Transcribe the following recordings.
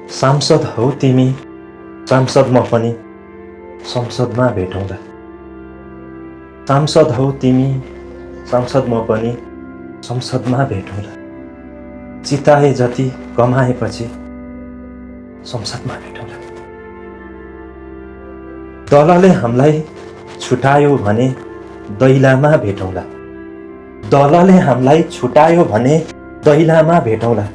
सांसद हौ तिमी, सांसद म पनि, संसदमा भेटौँला। सांसद हौ तिमी, सांसद म पनि, संसदमा भेटौँला। चिताए जति कमाएपछि संसदमा भेटौँला। दलले हामीलाई छुटायो भने दैलामा भेटौँला। दलले हामीलाई छुटायो भने दैलामा भेटौँला।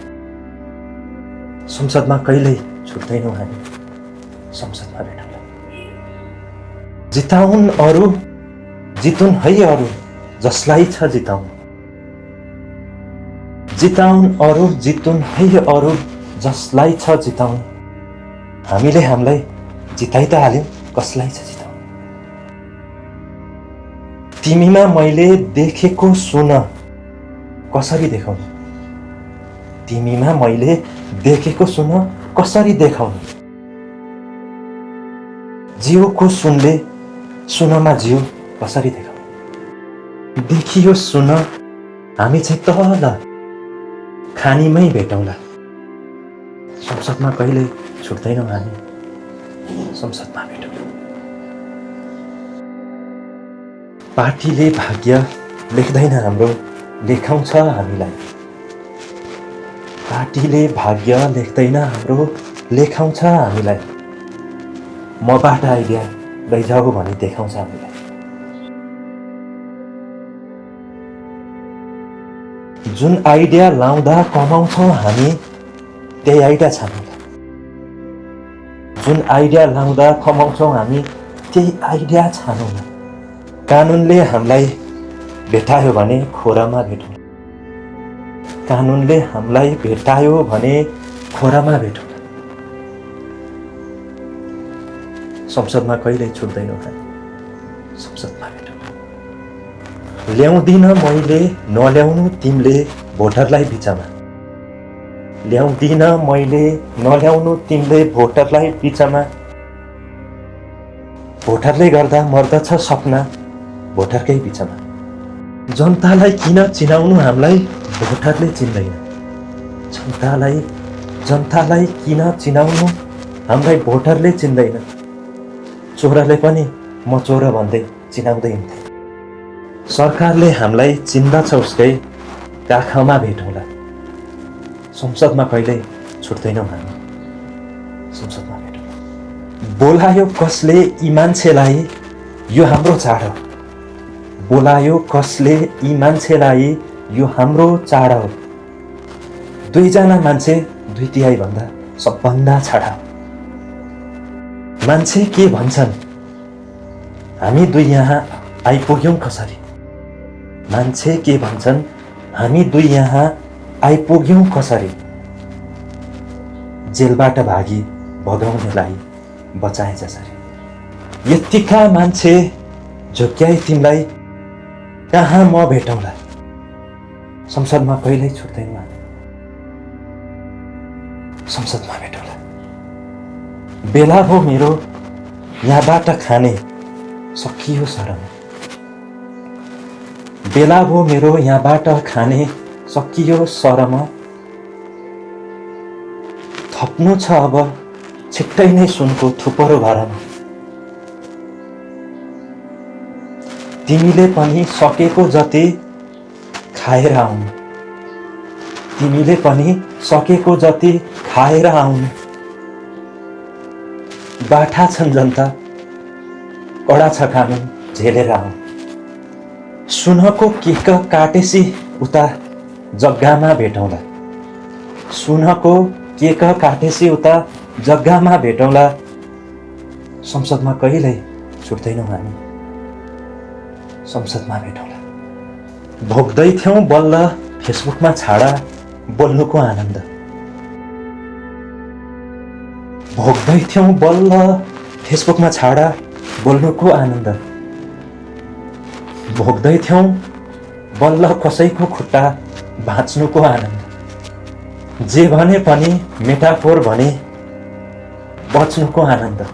संसदमा कहिल्यै छुट्दैनौँ हामी, संसदमा भेटौँला। जिताउन् अरू, जितुन् है अरू, जसलाई छ जिताउनु। जिताउन् अरू, जितुन् है अरू, जसलाई छ जिताउनु। हामीले हामीलाई जिताइ त हाल्यौँ, कसलाई छ जिताउनु। तिमीमा मैले देखेको सुन कसरी देखाउनु। तिमीमा मैले देखेको सुन कसरी देखाउनु। जियोको सुनले सुनमा जियो कसरी देखाउनु। देखियो सुन हामी चाहिँ तल खानीमै भेटौँला। संसदमा कहिल्यै छुट्दैनौँ हामी, संसदमा भेटौँला। पार्टीले भाग्य लेख्दैन हाम्रो, लेखाउँछ हामीलाई। पार्टीले भाग्य लेख्दैन हाम्रो, लेखाउँछ हामीलाई। मबाट आइडिया लैजाऊ भनी देखाउँछ हामीलाई। जुन आइडिया लाउँदा कमाउँछौँ हामी, त्यही आइडिया छानौँला। जुन आइडिया लाउँदा कमाउँछौँ हामी, त्यही आइडिया छानौँला। कानुनले हामीलाई भेटायो भने खोरामा भेटौँ। कानुनले हामीलाई भेटायो भने खोरामा भेटौँ। संसदमा कहिल्यै छुट्दैनौँ हामी, संसदमा भेटौँ। ल्याउँदिन मैले, नल्याउनु तिमीले भोटरलाई बिचमा। ल्याउँदिन मैले, नल्याउनु तिमीले भोटरलाई बिचमा। भोटरले गर्दा मर्दछ सपना भोटरकै बिचमा। जनतालाई किन चिनाउनु हामीलाई भोटरले चिन्दैन। जनतालाई किन चिनाउनु हामीलाई भोटरले चिन्दैन। चोरले पनि म चोर भन्दै चिनाउँदै हुन्थे। सरकारले हामीलाई चिन्दछ उसकै काखमा भेटौँला। संसदमा कहिल्यै छुट्दैनौँ हामी, संसदमा भेटौँला। बोलायो कसले यी मान्छेलाई, यो हाम्रो चाड हो। बोलायो कसले यी मान्छेलाई, यो हाम्रो चाड हो। दुईजना मान्छे दुई तिहाई भन्दा सबभन्दा छाडा हो। मान्छे के भन्छन्, हामी दुई यहाँ आइपुग्यौँ कसरी। मान्छे के भन्छन्, हामी दुई यहाँ आइपुग्यौँ कसरी। जेलबाट भागी भगाउनेलाई बचाए जसरी। यत्तिका मान्छे झुक्याए तिमीलाई, कहाँ म भेटौँला। संसदमा कहिल्यै छुट्दैनौँ हामी, संसदमा भेटौँला। बेला भो मेरो यहाँबाट खाने सकियो शरम। बेला भो मेरो यहाँबाट खाने सकियो शरम। थप्नु छ अब छिट्टै नै सुनको थुपरो भरमा। तिमीले पनि सकेको जति खाएर आउनु। तिमीले पनि सकेको जति खाएर आउनु। बाठा छन् जनता, कडा छ कानुन, झेलेर आउनु। सुनको केक काटेसी उता जग्गामा भेटौँला। सुनको केक काटेसी उता जग्गामा भेटौँला। संसदमा कहिल्यै छुट्दैनौँ हामी, संसदमा भेटौँला। भोग्दै थियौँ बल्ल फेसबुकमा छाडा बोल्नुको आनन्द। भोग्दै थियौँ बल्ल फेसबुकमा छाडा बोल्नुको आनन्द। भोग्दै थियौँ बल्ल कसैको खुट्टा भाँच्नुको आनन्द। जे भने पनि मेटाफोर भने बच्नुको आनन्द।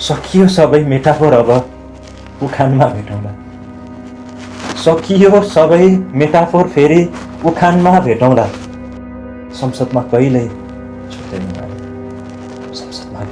सकियो सबै मेटाफोर अब उखानमा भेटौँला। सकियो सबै मेटाफोर फेरि उखानमा भेटौँला। संसदमा कहिल्यै छुट्टै नमाने संसदमा